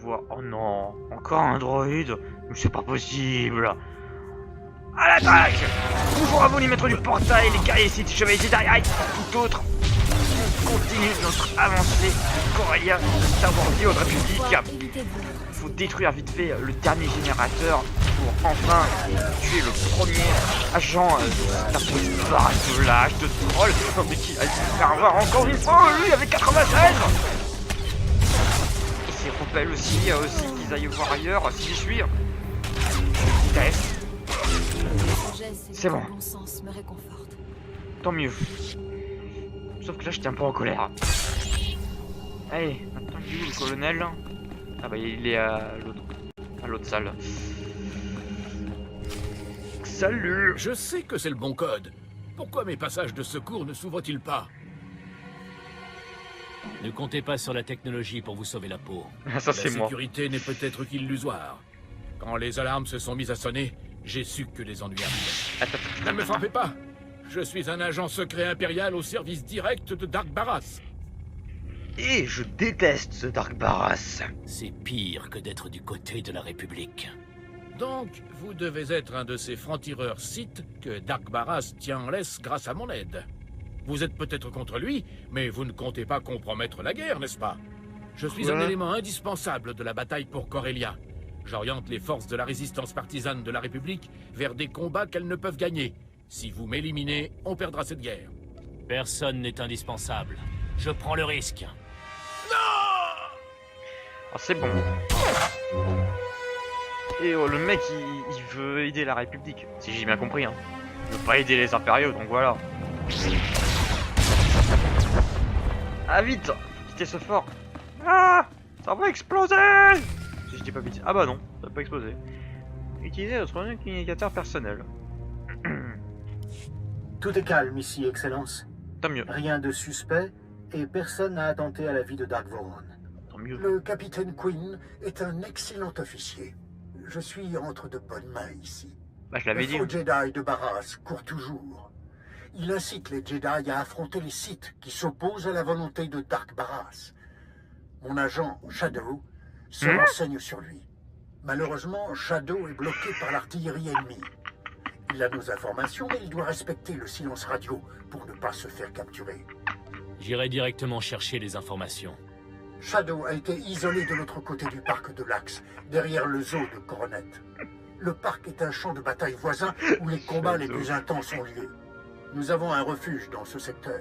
voix. Oh non, encore un droïde. Mais c'est pas possible. À l'attaque! Toujours à vous les maîtres du portail, les guerriers Sith, chevaliers Jedi, tout autre. On continue notre avancée. Corellia, savoir vie aux République. Faut détruire vite fait le dernier générateur pour enfin tuer le premier agent de la police barrage de l'âge de troll. Non mais qui a dû se faire avoir encore une fois, lui avec 96. Et s'il rappelle aussi qu'ils aillent voir ailleurs si j'y suis. Test. C'est bon. Tant mieux. Sauf que là j'étais un peu en colère. Allez, maintenant il est où le colonel? Ah bah il est à l'autre salle. Salut. Je sais que c'est le bon code. Pourquoi mes passages de secours ne s'ouvrent-ils pas? Ne comptez pas sur la technologie pour vous sauver la peau. Ça c'est La moi. sécurité n'est peut-être qu'illusoire. Quand les alarmes se sont mises à sonner, j'ai su que les ennuis arrivaient. Attends. Ne me frappez pas! Je suis un agent secret impérial au service direct de Dark Barras. Et je déteste ce Dark Barras. C'est pire que d'être du côté de la République. Donc, vous devez être un de ces francs-tireurs Sith que Dark Barras tient en laisse grâce à mon aide. Vous êtes peut-être contre lui, mais vous ne comptez pas compromettre la guerre, n'est-ce pas? Je suis un élément indispensable de la bataille pour Corellia. J'oriente les forces de la résistance partisane de la République vers des combats qu'elles ne peuvent gagner. Si vous m'éliminez, on perdra cette guerre. Personne n'est indispensable. Je prends le risque. Oh, c'est bon. Et oh, le mec il veut aider la République. Si j'ai bien compris hein. Il veut pas aider les impériaux donc voilà. Ah vite! Quittez ce fort. Ah! Ça va exploser! Si je dis pas vite. Ah bah non, ça va pas exploser. Utilisez votre communicateur personnel. Tout est calme ici, Excellence. Tant mieux. Rien de suspect et personne n'a attenté à la vie de Dark Voron. Tant mieux. Le capitaine Quinn est un excellent officier. Je suis entre de bonnes mains ici. Bah je l'avais Le dit. faux Jedi de Barras court toujours. Il incite les Jedi à affronter les Sith qui s'opposent à la volonté de Dark Barras. Mon agent, Shadow, se renseigne sur lui. Malheureusement, Shadow est bloqué par l'artillerie ennemie. Il a nos informations, mais il doit respecter le silence radio pour ne pas se faire capturer. J'irai directement chercher les informations. Shadow a été isolé de l'autre côté du parc de l'Axe, derrière le zoo de Coronet. Le parc est un champ de bataille voisin où les combats les plus intenses ont lieu. Nous avons un refuge dans ce secteur.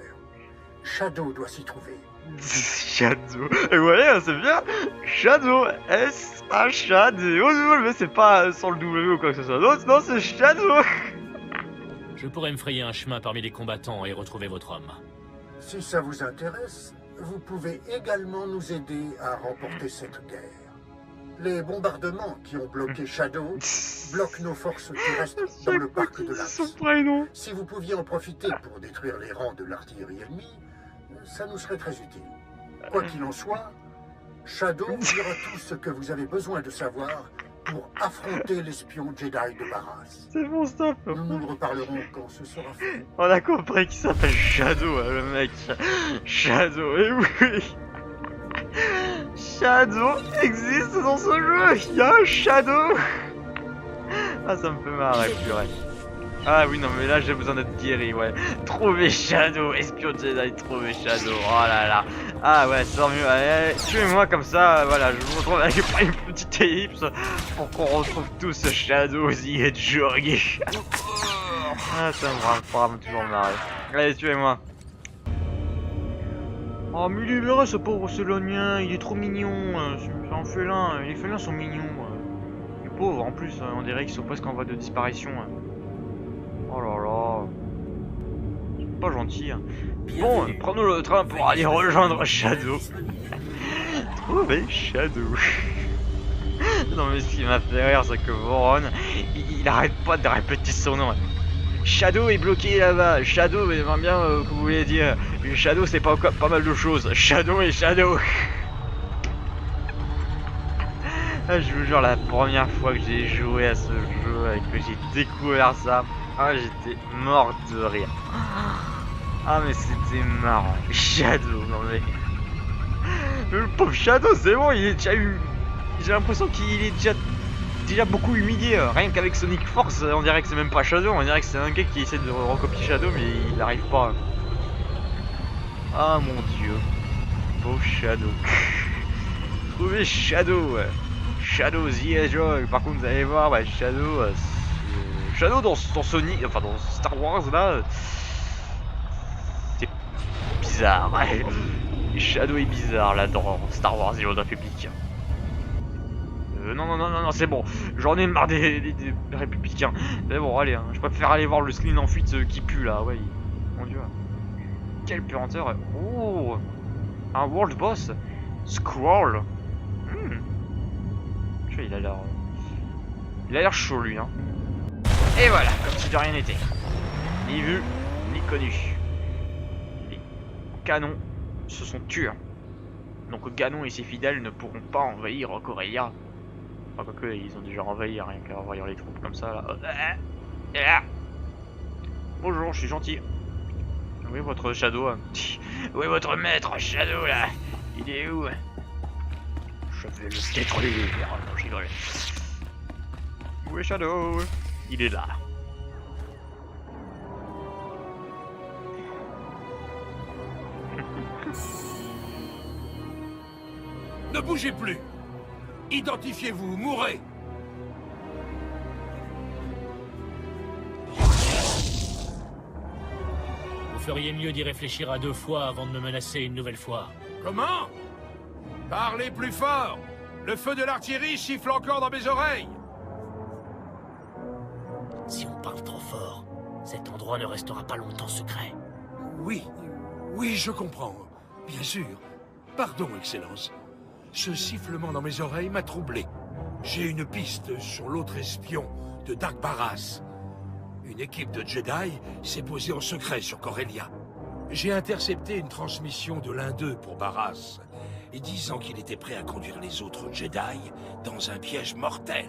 Shadow doit s'y trouver. Shadow. Et ouais, c'est bien. Shadow. S-H-A-D-O. Mais c'est pas sans le W ou quoi que ce soit. Non, non c'est Shadow. Je pourrais me frayer un chemin parmi les combattants et retrouver votre homme. Si ça vous intéresse, vous pouvez également nous aider à remporter cette guerre. Les bombardements qui ont bloqué Shadow bloquent nos forces terrestres dans le parc de l'Axe. Son prénom. Si vous pouviez en profiter pour détruire les rangs de l'artillerie ennemie, ça nous serait très utile. Quoi qu'il en soit, Shadow vous dira tout ce que vous avez besoin de savoir pour affronter l'espion Jedi de Barras. C'est bon, stop. Nous nous reparlerons quand ce sera fait. On a compris qu'il s'appelle Shadow, hein, le mec. Shadow, et oui. Shadow existe dans ce jeu. Il y a un Shadow. Ah, ça me fait marrer, purée. Ah oui, non, mais là, j'ai besoin d'être guéri, ouais. Trouver Shadow, espion Jedi, trouver Shadow. Oh là là. Ah ouais, c'est mieux. Allez, tuez-moi comme ça, voilà. Je vous retrouve avec une petite ellipse pour qu'on retrouve tous Shadow, The Hedgehog. Ah, ça me fera toujours marrer. Allez, tuez-moi. Oh, mais libérez ce pauvre Solonien, il est trop mignon. C'est un félin, les félins sont mignons. Les pauvres, en plus, on dirait qu'ils sont presque en voie de disparition. Oh là là. C'est pas gentil. Bon, prenons le train pour aller rejoindre Shadow. Trouver Shadow. Non mais ce qui m'a fait rire, c'est que Voron, il arrête pas de répéter son nom. Shadow est bloqué là-bas. Shadow, j'aimerais bien que vous voulez dire. Shadow, c'est pas mal de choses. Shadow et Shadow. Ah, je vous jure, la première fois que j'ai joué à ce jeu et que j'ai découvert ça, ah, j'étais mort de rire. Ah, mais c'était marrant. Shadow, non mais. Le pauvre Shadow, c'est bon, il est déjà eu. J'ai l'impression qu'il est déjà beaucoup humilié. Rien qu'avec Sonic Force, on dirait que c'est même pas Shadow. On dirait que c'est un gars qui essaie de recopier Shadow, mais il n'arrive pas. Ah mon dieu. Beau Shadow. Trouvez Shadow. Shadow the Hedgehog. Par contre, vous allez voir, bah, Shadow. Shadow dans Sonic, enfin dans Star Wars là. C'est bizarre. Ouais. Shadow est bizarre là dans Star Wars et Old Republic. Non, c'est bon. J'en ai marre des républicains. C'est bon, allez, hein. Je préfère aller voir le Slim en fuite qui pue là. Ouais, mon dieu. Quel puanteur. Oh, un world boss. Scroll. Je sais, il a l'air chaud lui, hein. Et voilà, comme si de rien n'était. Ni vu, ni connu. Les canons se sont tués. Donc Ganon et ses fidèles ne pourront pas envahir Corellia. Enfin, quoique, ils ont déjà envahi, rien qu'à envahir les troupes comme ça là. Bonjour, je suis gentil. Oui, votre Shadow. Oui, votre maître Shadow là. Il est où? Je vais le détruire. Non, je rigole. Où est Shadow? Il est là. Ne bougez plus. Identifiez-vous, mourrez. Vous feriez mieux d'y réfléchir à 2 fois avant de me menacer une nouvelle fois. Comment? Parlez plus fort. Le feu de l'artillerie siffle encore dans mes oreilles. Si on parle trop fort, cet endroit ne restera pas longtemps secret. Oui, je comprends. Bien sûr. Pardon, Excellence. Ce sifflement dans mes oreilles m'a troublé. J'ai une piste sur l'autre espion de Dark Barras. Une équipe de Jedi s'est posée en secret sur Corellia. J'ai intercepté une transmission de l'un d'eux pour Barras, et disant qu'il était prêt à conduire les autres Jedi dans un piège mortel.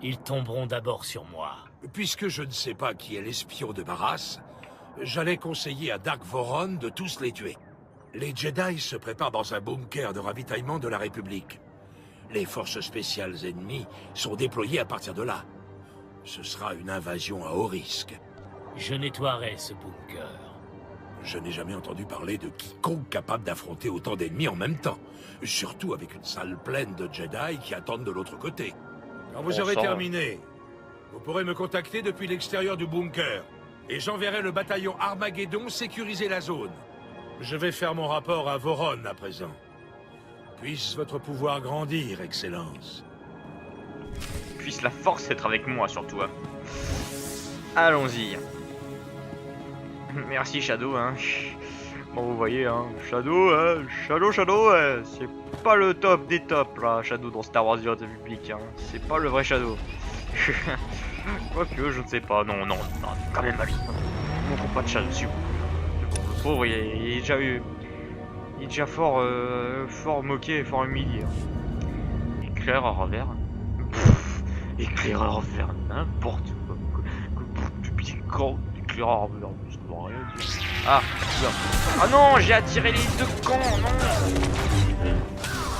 Ils tomberont d'abord sur moi. Puisque je ne sais pas qui est l'espion de Barras, j'allais conseiller à Dark Voron de tous les tuer. Les Jedi se préparent dans un bunker de ravitaillement de la République. Les forces spéciales ennemies sont déployées à partir de là. Ce sera une invasion à haut risque. Je nettoierai ce bunker. Je n'ai jamais entendu parler de quiconque capable d'affronter autant d'ennemis en même temps. Surtout avec une salle pleine de Jedi qui attendent de l'autre côté. Quand vous aurez terminé, vous pourrez me contacter depuis l'extérieur du bunker. Et j'enverrai le bataillon Armageddon sécuriser la zone. Je vais faire mon rapport à Voron à présent. Puisse votre pouvoir grandir, Excellence. Puisse la force être avec moi surtout. Hein. Allons-y. Merci Shadow. Hein. Bon, vous voyez, hein, Shadow, c'est pas le top des tops là, Shadow dans Star Wars The Old Republic. Hein. C'est pas le vrai Shadow. Quoique, je ne sais pas. Non, quand même, allez. Ne montrons pas de Shadow dessus. Le pauvre, il est déjà eu. Il est déjà fort moqué et fort humilié. Hein. Éclaireur à revers. Éclaireur vers n'importe quoi. Depuis quand éclaireur vers rien dire. Ah, ah non, j'ai attiré les deux camps, non.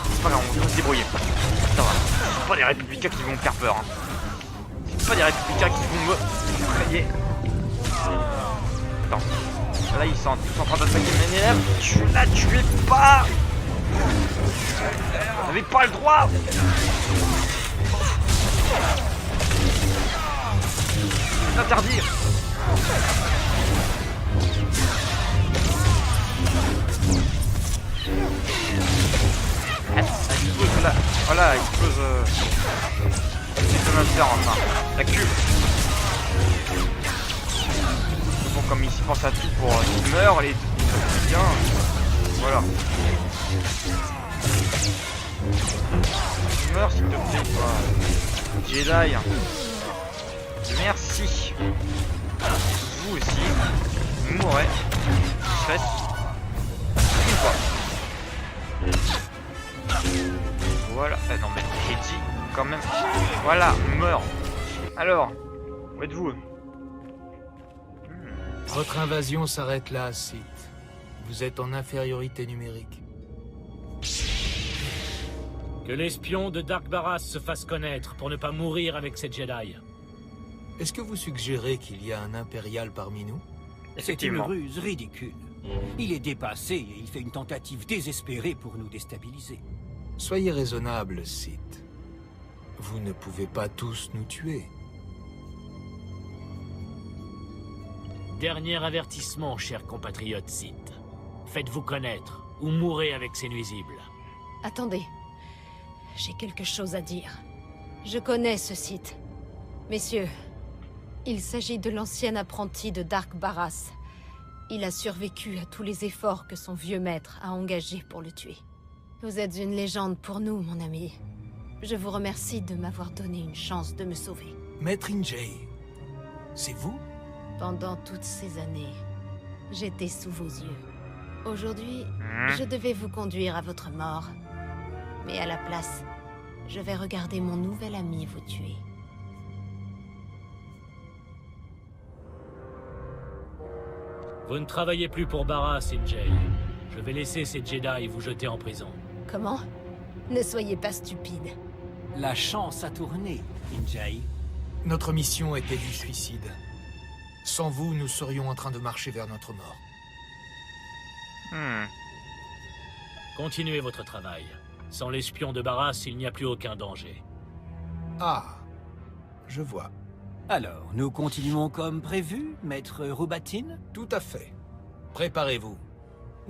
C'est pas grave, on va se débrouiller. Ça va. C'est pas des républicains qui vont me faire peur. Hein. C'est pas des républicains qui vont me effrayer. Attends. Là, ils sont tous en train d'attaquer mes élèves. Tu la tuais pas. Vous n'avez pas le droit. C'est interdit. Explose là. Voilà, explose. Enfin, la cube. Bon, comme ils pensent à tout pour qu'ils meurent, les bien. Voilà. Meurs s'il te plaît, quoi. Jedi. Merci. Vous aussi. Vous mourrez. Faites. Une fois. Voilà. Ah non mais j'ai dit quand même. Voilà, meurt. Alors, où êtes-vous? Votre invasion s'arrête là, Sith. Vous êtes en infériorité numérique. Que Que l'espion de Dark Barras se fasse connaître pour ne pas mourir avec ces Jedi. Est-ce que vous suggérez qu'il y a un impérial parmi nous? C'est une Effectivement. ruse ridicule. Il est dépassé et il fait une tentative désespérée pour nous déstabiliser. Soyez raisonnable, Sith. Vous ne pouvez pas tous nous tuer. Dernier avertissement, chers compatriotes Sith. Faites-vous connaître, ou mourrez avec ces nuisibles. Attendez. J'ai quelque chose à dire. Je connais ce site. Messieurs, il s'agit de l'ancien apprenti de Dark Barras. Il a survécu à tous les efforts que son vieux maître a engagés pour le tuer. Vous êtes une légende pour nous, mon ami. Je vous remercie de m'avoir donné une chance de me sauver. Maître Injay, c'est vous? Pendant toutes ces années, j'étais sous vos yeux. Aujourd'hui, je devais vous conduire à votre mort. Mais à la place, je vais regarder mon nouvel ami vous tuer. Vous ne travaillez plus pour Barras, Injay. Je vais laisser ces Jedi vous jeter en prison. Comment? Ne soyez pas stupide. La chance a tourné, Injay. Notre mission était du suicide. Sans vous, nous serions en train de marcher vers notre mort. Continuez votre travail. Sans l'espion de Barras, il n'y a plus aucun danger. Ah, je vois. Alors, nous continuons comme prévu, maître Roubatine? Tout à fait. Préparez-vous.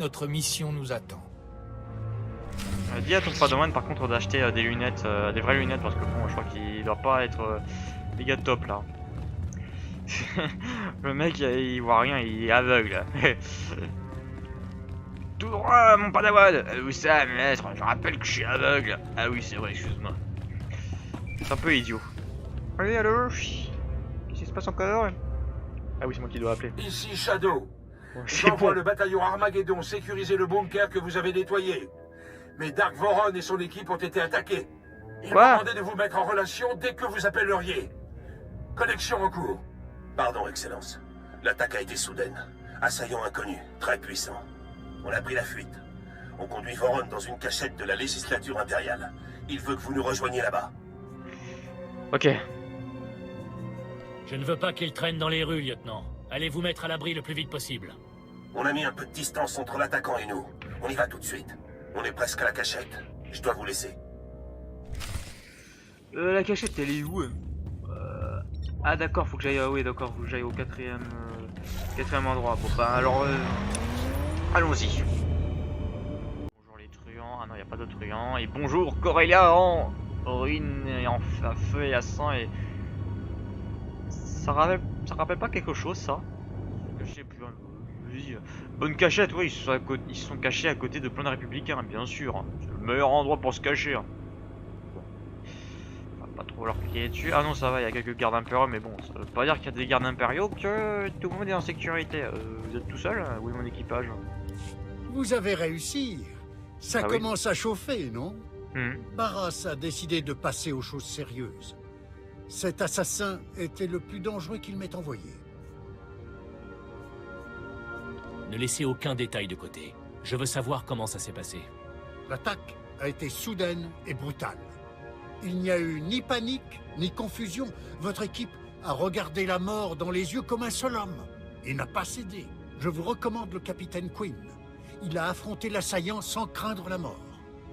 Notre mission nous attend. Dis à ton padawan par contre d'acheter des lunettes, des vraies lunettes, parce que bon, je crois qu'il doit pas être méga top là. Le mec il voit rien, il est aveugle. Tout droit mon padawan. Où ça maître? Je rappelle que je suis aveugle. Ah oui c'est vrai, excuse-moi. C'est un peu idiot. Allez allô? Qu'est-ce qui se passe encore? Ah oui c'est moi qui dois appeler. Ici Shadow. Bon, c'est J'envoie bon. le bataillon Armageddon sécuriser le bunker que vous avez nettoyé. Mais Dark Voron et son équipe ont été attaqués. Il Quoi? m'a demandé de vous mettre en relation dès que vous appelleriez. Connexion en cours. Pardon, Excellence. L'attaque a été soudaine. Assaillant inconnu, très puissant. On a pris la fuite. On conduit Voron dans une cachette de la législature impériale. Il veut que vous nous rejoigniez là-bas. Ok. Je ne veux pas qu'il traîne dans les rues, lieutenant. Allez vous mettre à l'abri le plus vite possible. On a mis un peu de distance entre l'attaquant et nous. On y va tout de suite. On est presque à la cachette. Je dois vous laisser. La cachette elle est où? Ah d'accord, faut que j'aille oui d'accord, faut que j'aille au quatrième endroit. Bon bah alors allons-y. Bonjour les truands. Ah non, il n'y a pas de truands. Et bonjour Corellia en ruine et en feu et à sang et ça rappelle pas quelque chose ça? Je sais plus. Oui, bonne cachette, oui, ils se sont cachés à côté de plein de républicains, bien sûr. C'est le meilleur endroit pour se cacher. Bon. On va pas trop leur piquer dessus. Ah non, ça va, il y a quelques gardes impériaux, mais bon, ça veut pas dire qu'il y a des gardes impériaux que tout le monde est en sécurité. Vous êtes tout seul? Où est mon équipage? Vous avez réussi. Ça Ah oui. commence à chauffer, non? Hmm. Barras a décidé de passer aux choses sérieuses. Cet assassin était le plus dangereux qu'il m'ait envoyé. Ne laissez aucun détail de côté. Je veux savoir comment ça s'est passé. L'attaque a été soudaine et brutale. Il n'y a eu ni panique, ni confusion. Votre équipe a regardé la mort dans les yeux comme un seul homme et n'a pas cédé. Je vous recommande le capitaine Quinn. Il a affronté l'assaillant sans craindre la mort.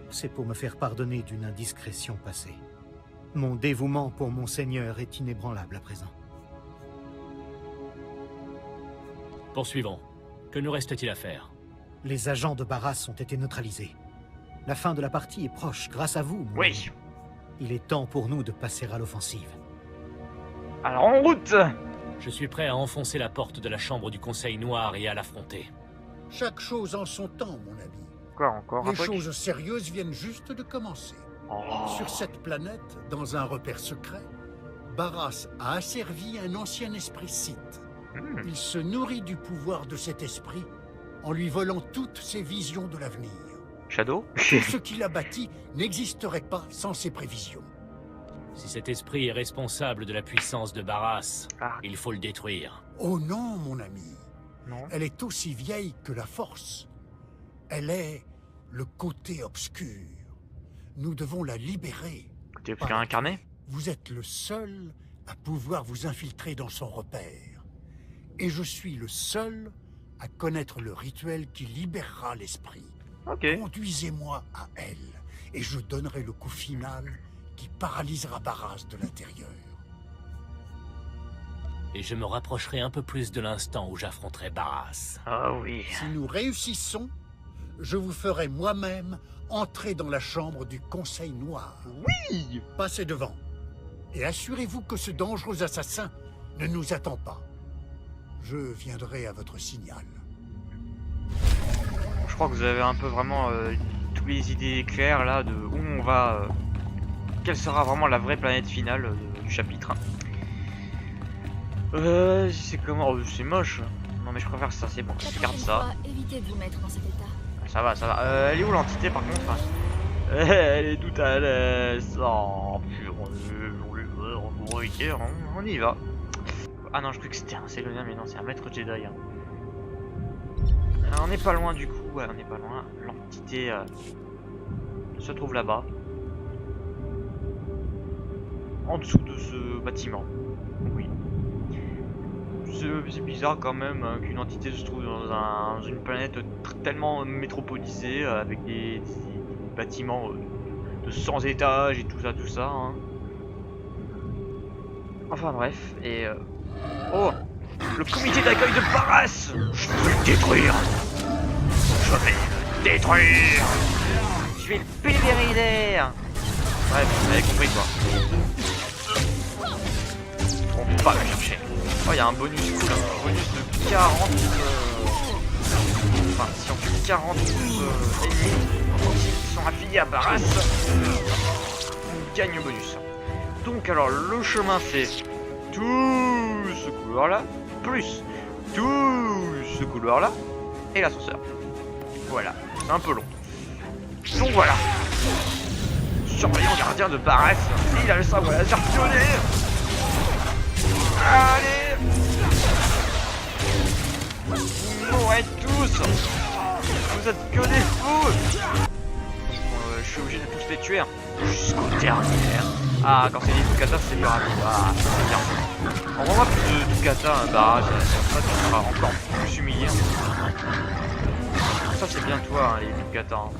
C'est pour me faire pardonner d'une indiscrétion passée. Mon dévouement pour mon seigneur est inébranlable à présent. Poursuivons. Que nous reste-t-il à faire? Les agents de Barras ont été neutralisés. La fin de la partie est proche, grâce à vous. mon Oui. ami. Il est temps pour nous de passer à l'offensive. Alors en route! Je suis prêt à enfoncer la porte de la chambre du Conseil Noir et à l'affronter. Chaque chose en son temps, mon ami. Quoi encore un Les truc? choses sérieuses viennent juste de commencer. Oh. Sur cette planète, dans un repère secret, Barras a asservi un ancien esprit Sith. Hmm. Il se nourrit du pouvoir de cet esprit en lui volant toutes ses visions de l'avenir. Shadow? Tout ce qu'il a bâti n'existerait pas sans ses prévisions. Si cet esprit est responsable de la puissance de Barras, Ah. il faut le détruire. Oh non, mon ami. Non. Elle est aussi vieille que la force. Elle est le côté obscur. Nous devons la libérer. T'es plus qu'un incarné? Vous êtes le seul à pouvoir vous infiltrer dans son repère. Et je suis le seul à connaître le rituel qui libérera l'esprit. Ok. Conduisez-moi à elle, et je donnerai le coup final qui paralysera Barras de l'intérieur. Et je me rapprocherai un peu plus de l'instant où j'affronterai Barras. Ah oui. Si nous réussissons, je vous ferai moi-même entrer dans la chambre du Conseil Noir. Oui. Passez devant, et assurez-vous que ce dangereux assassin ne nous attend pas. Je viendrai à votre signal. Je crois que vous avez un peu vraiment toutes les idées claires là de où on va, quelle sera vraiment la vraie planète finale du chapitre. C'est comment? C'est moche. Non mais je préfère ça, c'est bon, je garde ça. Évitez de vous mettre dans cet état. Ça va, ça va. Elle est où l'entité par contre? Elle est toute à l'aise. Oh, on y va. Ah non, je crois que c'était un Célonien, mais non, c'est un maître Jedi. Hein. Alors, on n'est pas loin du coup, ouais, on n'est pas loin. L'entité se trouve là-bas. En dessous de ce bâtiment. Oui. C'est bizarre quand même qu'une entité se trouve dans une planète tellement métropolisée avec des bâtiments de 100 étages et tout ça. Hein. Enfin bref, et... Oh! Le comité d'accueil de Barras! Je vais le détruire! Je vais le détruire! Je vais le pulvériser! Bref, vous avez compris quoi. On peut pas le chercher. Oh, il y a un bonus cool, un bonus de 40... Enfin, si on fait 40 ennemis qui sont affiliés à Barras, on gagne le bonus. Donc alors, le chemin c'est tout ce couloir-là, plus tout ce couloir-là, et l'ascenseur. Voilà, c'est un peu long. Donc voilà. Surveillant gardien de Barras, il a le sabre laser pionnier. Allez! Vous mourrez tous! Vous êtes que des fous! Je suis obligé de tous les tuer, hein. Jusqu'au dernier. Ah, quand c'est des Tukata, c'est plus rapide. Ah, c'est bien. Envoie-moi plus de Tukata, bah, ça tu seras encore plus humilié. Ça, c'est bien toi, hein, les Tukata. Hein.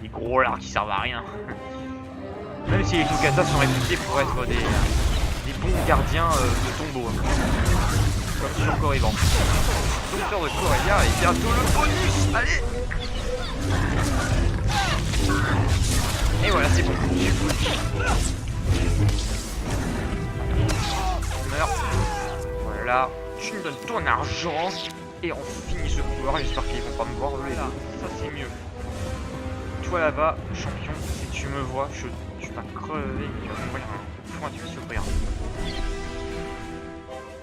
Les gros lards qui servent à rien. Même si les Tukata sont réputés pour être des bons gardiens de tombeau. Hein. Comme ils sont encore vivants. Docteur de Corellia et bientôt le bonus. Allez! Et voilà, c'est bon. Meurs. Voilà. Tu me donnes ton argent. Et on finit ce couloir. J'espère qu'ils vont pas me voir. Là, ça c'est mieux. Toi là-bas, champion, si tu me vois, tu vas crever. Tu vas m'envoyer un point de souffrir.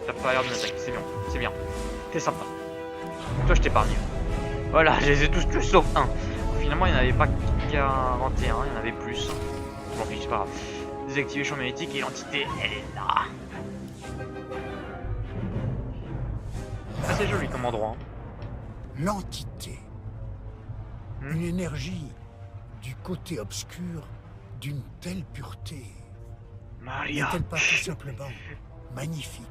T'as pas l'air de m'attaquer, c'est bien. C'est bien. T'es sympa. Donc toi, je t'épargne. Voilà, je les ai tous tués sauf un. Finalement, il n'y en avait pas 41, il y en avait plus. Je m'en fiche, c'est pas grave. Désactiver champ magnétique et l'entité, elle est là. Assez joli comme endroit. Hein. L'entité. Une énergie du côté obscur d'une telle pureté. Maria. N'est-elle pas tout simplement magnifique?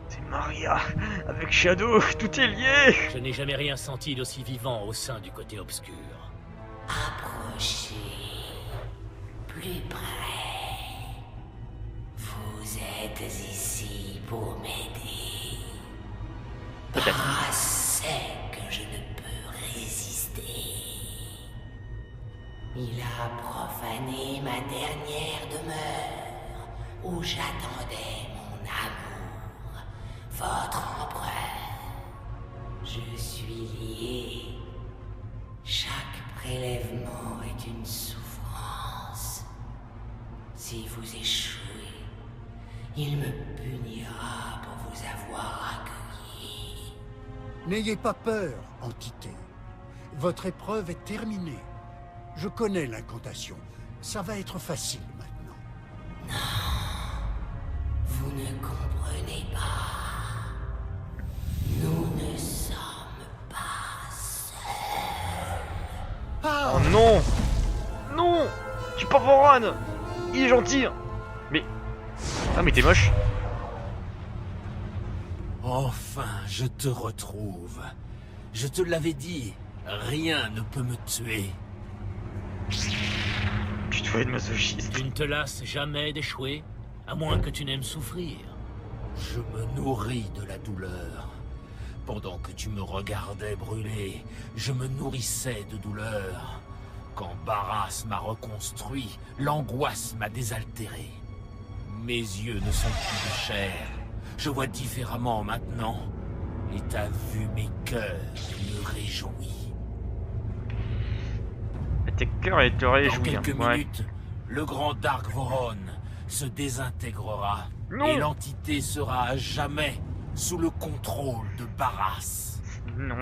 C'est Maria, avec Shadow, tout est lié. Je n'ai jamais rien senti d'aussi vivant au sein du côté obscur. Approchez plus près. Vous êtes ici pour m'aider. Barras sait que je ne peux résister. Il a profané ma dernière demeure où j'attendais mon amour, votre empereur. Je suis lié. Chaque prélèvement est une souffrance. Si vous échouez, il me punira pour vous avoir accueilli. N'ayez pas peur, entité. Votre épreuve est terminée. Je connais l'incantation. Ça va être facile maintenant. Non, vous ne comprenez pas. Nous ne sommes pas seuls. Ah! Oh non! Non! Je suis pas Voron. Il est gentil. Mais... Ah mais t'es moche. Enfin, je te retrouve. Je te l'avais dit, rien ne peut me tuer. Tu dois être masochiste. Tu ne te lasses jamais d'échouer, à moins que tu n'aimes souffrir. Je me nourris de la douleur. Pendant que tu me regardais brûler, je me nourrissais de douleur. Quand Barras m'a reconstruit, l'angoisse m'a désaltéré. Mes yeux ne sont plus de chair. Je vois différemment maintenant. Et ta vue mes cœurs me réjouit. Tes cœurs et te réjouis. Dans quelques Ouais. minutes, le grand Dark Voron se désintégrera. Non. Et l'entité sera à jamais sous le contrôle de Barras. Non.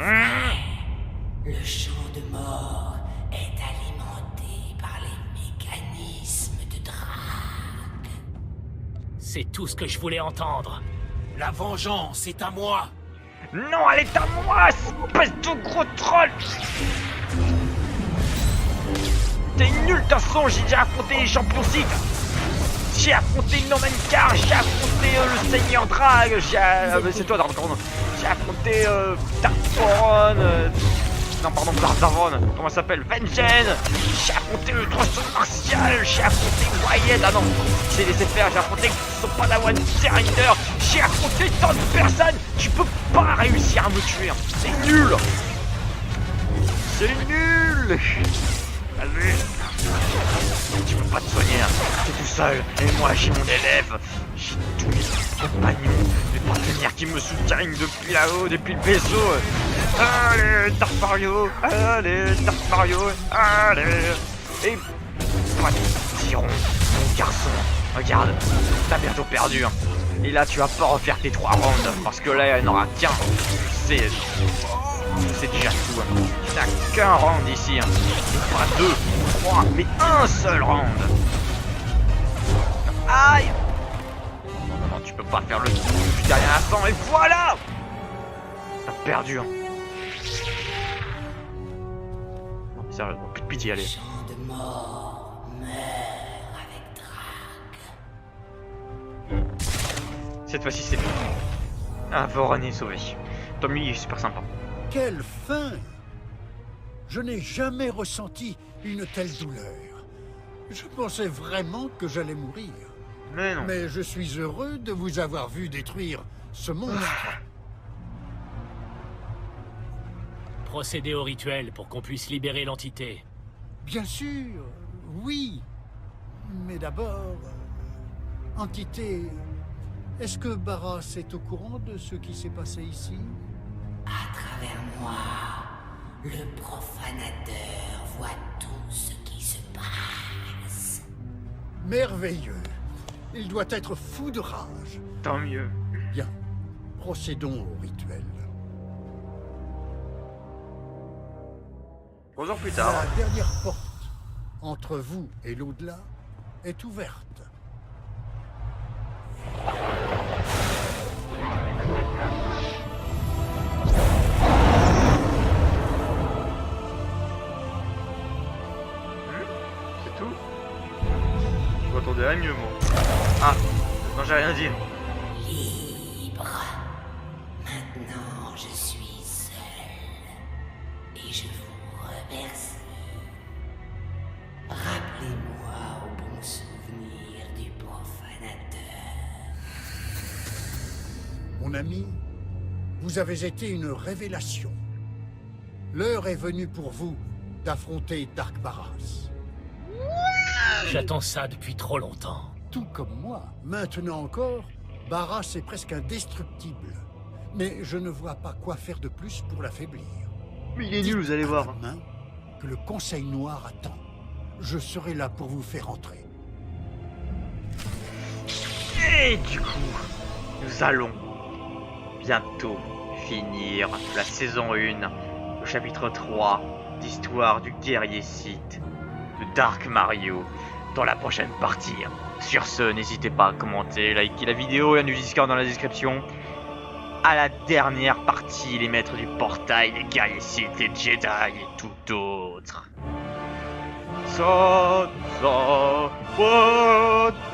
Le champ de mort est alimenté par les mécanismes de Drake. C'est tout ce que je voulais entendre. La vengeance est à moi. Non, elle est à moi, espèce de gros troll. T'es nul, de toute façon, j'ai déjà affronté les champions Sith. J'ai affronté Norman Carr, j'ai affronté le Seigneur Drag, c'est toi, pardon. J'ai affronté Dark Voron, non, pardon, Dark Voron, comment ça s'appelle, Vengeance. J'ai affronté le tronçon martial, j'ai affronté Wyatt, ah non, j'ai laissé faire, j'ai affronté son padawan Terrinder, j'ai affronté tant de personnes, tu peux pas réussir à me tuer, hein. C'est nul. C'est nul. Allez. Tu peux pas te soigner, hein. T'es tout seul, et moi j'ai mon élève. J'ai tous mes compagnons, mes partenaires qui me soutiennent depuis là-haut, depuis le vaisseau. Allez, Dark Mario, allez, Dark Mario, allez. Et pas de tiron, mon garçon. Regarde, t'as bientôt perdu, hein. Et là tu vas pas refaire tes 3 rounds, parce que là il n'y en aura qu'un. C'est déjà tout, hein. T'as qu'un round ici, hein. Et pas 2, 3, mais un seul round. Aïe. Non, tu peux pas faire le coup du dernier instant, et voilà. T'as perdu, hein. Non, sérieusement, plus de pitié, allez. Le champ de mort meurt avec Drake. Cette fois-ci, c'est fini. Ah, Voron est sauvé. Tommy est super sympa. Quelle fin! Je n'ai jamais ressenti une telle douleur. Je pensais vraiment que j'allais mourir. Mais non. Mais je suis heureux de vous avoir vu détruire ce monstre. Procédez au rituel pour qu'on puisse libérer l'entité. Bien sûr, oui. Mais d'abord... Entité... Est-ce que Barras est au courant de ce qui s'est passé ici? À travers moi, le profanateur voit tout ce qui se passe. Merveilleux. Il doit être fou de rage. Tant mieux. Bien. Procédons au rituel. 3 heures plus tard. La dernière porte entre vous et l'au-delà est ouverte. C'est tout? Je m'attendais à mieux, moi. Ah, non, j'ai rien dit. Libre. Maintenant, je suis seul. Et je vous remercie. Rappelez-moi au bon souvenir du profanateur. Mon ami, vous avez été une révélation. L'heure est venue pour vous d'affronter Dark Barras. J'attends ça depuis trop longtemps. Tout comme moi. Maintenant encore, Barras est presque indestructible. Mais je ne vois pas quoi faire de plus pour l'affaiblir. Mais il est nul, vous allez voir. Dites à la main que le Conseil Noir attend. Je serai là pour vous faire entrer. Et du coup, nous allons bientôt finir la saison 1, le chapitre 3 d'Histoire du guerrier Sith de Dark Mario dans la prochaine partie. Sur ce, n'hésitez pas à commenter, liker la vidéo et un du Discord dans la description. À la dernière partie, les maîtres du portail, les guerriers Sith, les Jedi et tout autre. ça, what